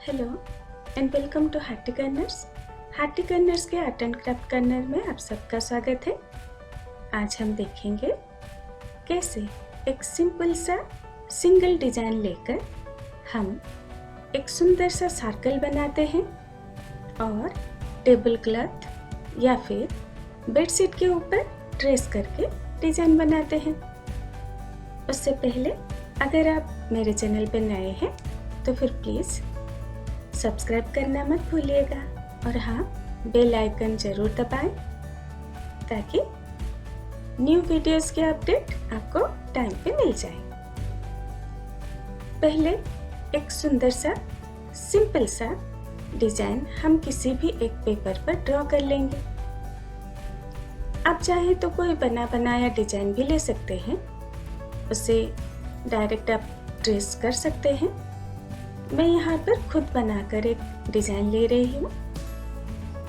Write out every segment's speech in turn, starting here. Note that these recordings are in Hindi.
Hello and welcome to Hatty Corners. Hatty Corners के आर्ट एंड क्राफ्ट कर्नर में आप सबका स्वागत है। आज हम देखेंगे कैसे एक सिंपल सा सिंगल डिजाइन लेकर हम एक सुंदर सा सर्कल बनाते हैं और टेबल क्लॉथ या फिर बेडशीट के ऊपर ट्रेस करके डिजाइन बनाते हैं। उससे पहले अगर आप मेरे चैनल पर नए हैं तो फिर प्लीज़ सब्सक्राइब करना मत भूलिएगा और हाँ, बेल आइकन ज़रूर दबाएं ताकि न्यू वीडियोस के अपडेट आपको टाइम पे मिल जाए। पहले एक सुंदर सा सिंपल सा डिज़ाइन हम किसी भी एक पेपर पर ड्रॉ कर लेंगे। आप चाहे तो कोई बना बनाया डिज़ाइन भी ले सकते हैं, उसे डायरेक्ट आप ट्रेस कर सकते हैं। मैं यहाँ पर खुद बनाकर एक डिज़ाइन ले रही हूँ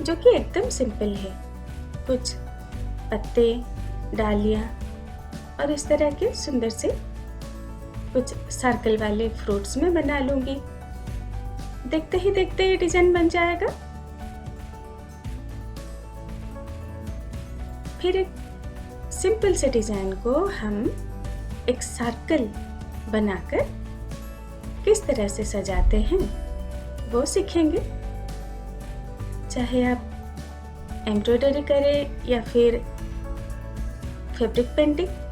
जो कि एकदम सिंपल है। कुछ पत्ते, डालियाँ और इस तरह के सुंदर से कुछ सर्कल वाले फ्रूट्स में बना लूँगी। देखते ही देखते ये डिज़ाइन बन जाएगा। फिर एक सिंपल से डिज़ाइन को हम एक सर्कल बनाकर किस तरह से सजाते हैं वो सीखेंगे। चाहे आप एम्ब्रॉयडरी करें या फिर फैब्रिक पेंटिंग।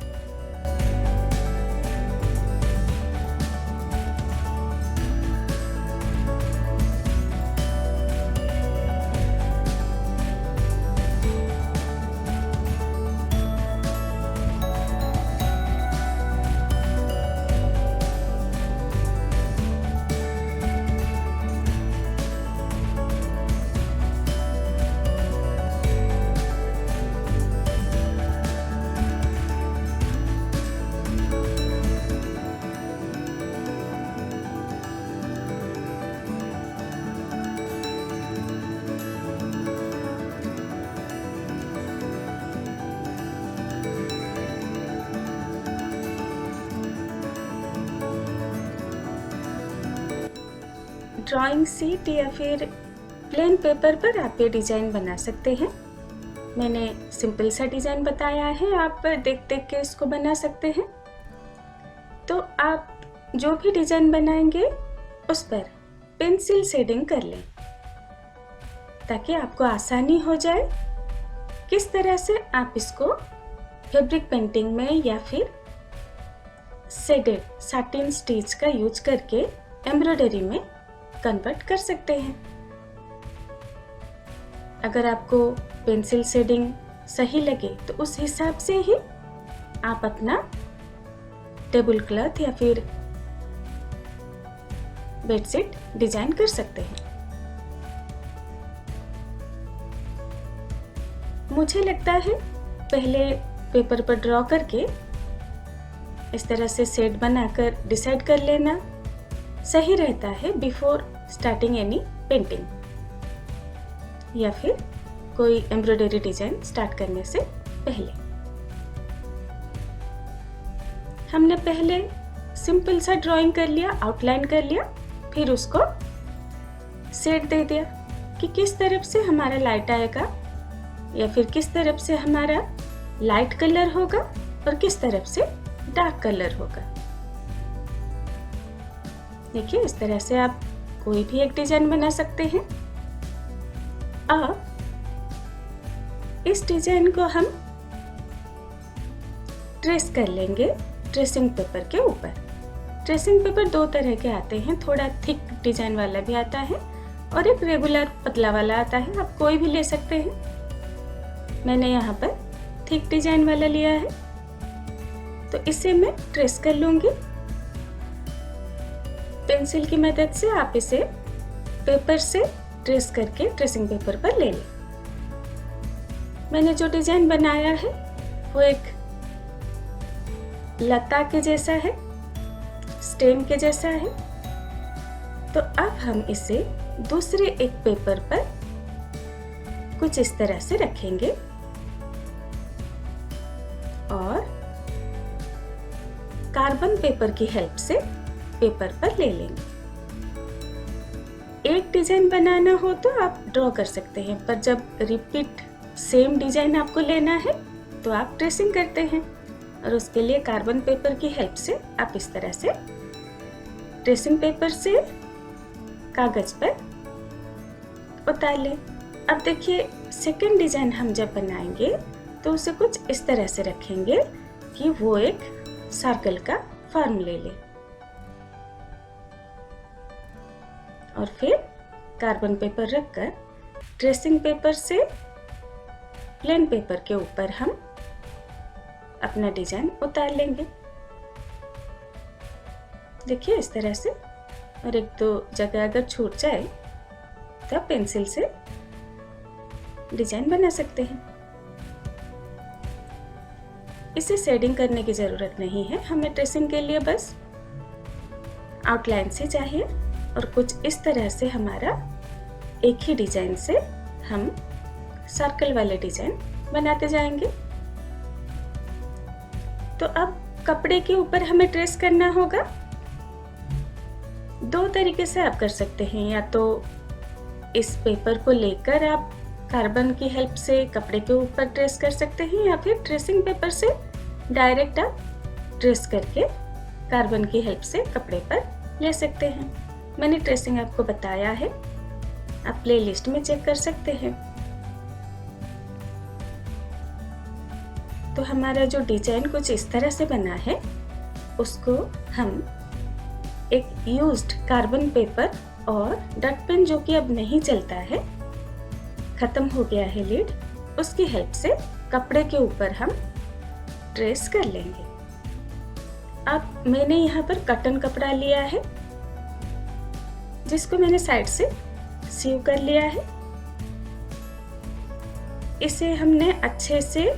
ड्राइंग शीट या फिर प्लेन पेपर पर आप ये डिज़ाइन बना सकते हैं। मैंने सिंपल सा डिज़ाइन बताया है, आप देख देख के इसको बना सकते हैं। तो आप जो भी डिज़ाइन बनाएंगे उस पर पेंसिल शेडिंग कर लें ताकि आपको आसानी हो जाए किस तरह से आप इसको फैब्रिक पेंटिंग में या फिर शेडेड सैटिन स्टिच का यूज करके एम्ब्रॉयडरी में कन्वर्ट कर सकते हैं। अगर आपको पेंसिल शेडिंग सही लगे तो उस हिसाब से ही आप अपना टेबल क्लॉथ या फिर बेडशीट डिजाइन कर सकते हैं। मुझे लगता है पहले पेपर पर ड्रॉ करके इस तरह से शेड बनाकर डिसाइड कर लेना सही रहता है बिफोर स्टार्टिंग एनी पेंटिंग या फिर कोई एम्ब्रॉयडरी डिजाइन स्टार्ट करने से पहले। हमने पहले सिंपल सा ड्राइंग कर लिया, आउटलाइन कर लिया, फिर उसको शेड दे दिया कि किस तरफ से हमारा लाइट आएगा या फिर किस तरफ से हमारा लाइट कलर होगा और किस तरफ से डार्क कलर होगा। देखिए, इस तरह से आप कोई भी एक डिजाइन बना सकते हैं। अब इस डिजाइन को हम ट्रेस कर लेंगे ट्रेसिंग पेपर के ऊपर। ट्रेसिंग पेपर दो तरह के आते हैं, थोड़ा थिक डिजाइन वाला भी आता है और एक रेगुलर पतला वाला आता है। आप कोई भी ले सकते हैं। मैंने यहाँ पर थिक डिजाइन वाला लिया है, तो इसे मैं ट्रेस कर लूंगी। पेंसिल की मदद से आप इसे पेपर से ट्रेस करके ट्रेसिंग पेपर पर ले लें। मैंने जो डिजाइन बनाया है वो एक लता के जैसा है, स्टेम के जैसा है। तो अब हम इसे दूसरे एक पेपर पर कुछ इस तरह से रखेंगे और कार्बन पेपर की हेल्प से पेपर पर ले लेंगे। एक डिज़ाइन बनाना हो तो आप ड्रॉ कर सकते हैं, पर जब रिपीट सेम डिज़ाइन आपको लेना है तो आप ट्रेसिंग करते हैं, और उसके लिए कार्बन पेपर की हेल्प से आप इस तरह से ट्रेसिंग पेपर से कागज पर उतार लें। अब देखिए सेकंड डिज़ाइन हम जब बनाएंगे तो उसे कुछ इस तरह से रखेंगे कि वो एक सर्कल का फॉर्म ले ले, और फिर कार्बन पेपर रखकर ट्रेसिंग पेपर से प्लेन पेपर के ऊपर हम अपना डिजाइन उतार लेंगे। देखिए इस तरह से, और एक दो जगह अगर छूट जाए तो पेंसिल से डिजाइन बना सकते हैं। इसे शेडिंग करने की ज़रूरत नहीं है, हमें ट्रेसिंग के लिए बस आउटलाइन से चाहिए, और कुछ इस तरह से हमारा एक ही डिजाइन से हम सर्कल वाले डिजाइन बनाते जाएंगे। तो अब कपड़े के ऊपर हमें ट्रेस करना होगा। दो तरीके से आप कर सकते हैं, या तो इस पेपर को लेकर आप कार्बन की हेल्प से कपड़े के ऊपर ट्रेस कर सकते हैं, या फिर ट्रेसिंग पेपर से डायरेक्ट आप ट्रेस करके कार्बन की हेल्प से कपड़े पर ले सकते हैं। मैंने ट्रेसिंग आपको बताया है, आप प्लेलिस्ट में चेक कर सकते हैं। तो हमारा जो डिजाइन कुछ इस तरह से बना है, उसको हम एक यूज्ड कार्बन पेपर और डट पेन, जो कि अब नहीं चलता है, खत्म हो गया है लीड, उसकी हेल्प से कपड़े के ऊपर हम ट्रेस कर लेंगे। अब मैंने यहाँ पर कॉटन कपड़ा लिया है, जिसको मैंने साइड से सीव कर लिया है। इसे हमने अच्छे से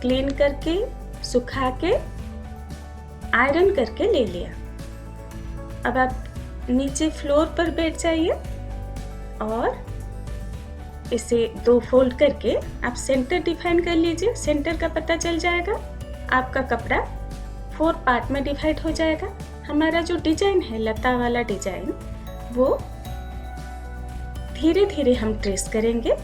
क्लीन करके, सुखा के, आयरन करके ले लिया। अब आप नीचे फ्लोर पर बैठ जाइए और इसे दो फोल्ड करके आप सेंटर डिफाइन कर लीजिए। सेंटर का पता चल जाएगा, आपका कपड़ा 4 पार्ट में डिवाइड हो जाएगा। हमारा जो डिजाइन है, लता वाला डिजाइन, वो धीरे धीरे हम ट्रेस करेंगे।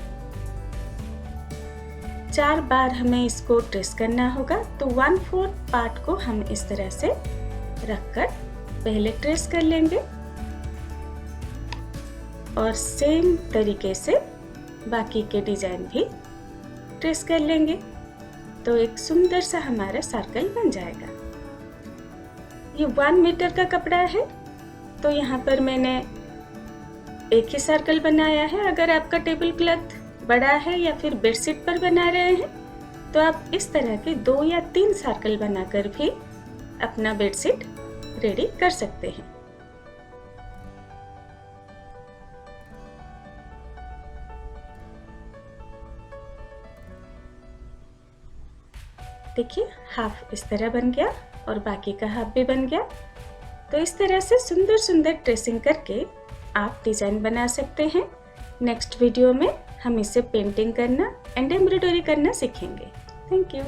4 बार हमें इसको ट्रेस करना होगा। तो 1/4 पार्ट को हम इस तरह से रखकर पहले ट्रेस कर लेंगे, और सेम तरीके से बाकी के डिजाइन भी ट्रेस कर लेंगे। तो एक सुंदर सा हमारा सर्कल बन जाएगा। ये 1 मीटर का कपड़ा है, तो यहाँ पर मैंने एक ही सर्कल बनाया है। अगर आपका टेबल क्लॉथ बड़ा है या फिर बेडशीट पर बना रहे हैं, तो आप इस तरह के 2 या 3 सर्कल बनाकर भी अपना बेडशीट रेडी कर सकते हैं। देखिए हाफ इस तरह बन गया और बाकी का हाफ भी बन गया। तो इस तरह से सुंदर सुंदर ट्रेसिंग करके आप डिजाइन बना सकते हैं। नेक्स्ट वीडियो में हम इसे पेंटिंग करना एंड एम्ब्रॉयडरी करना सीखेंगे। Thank you.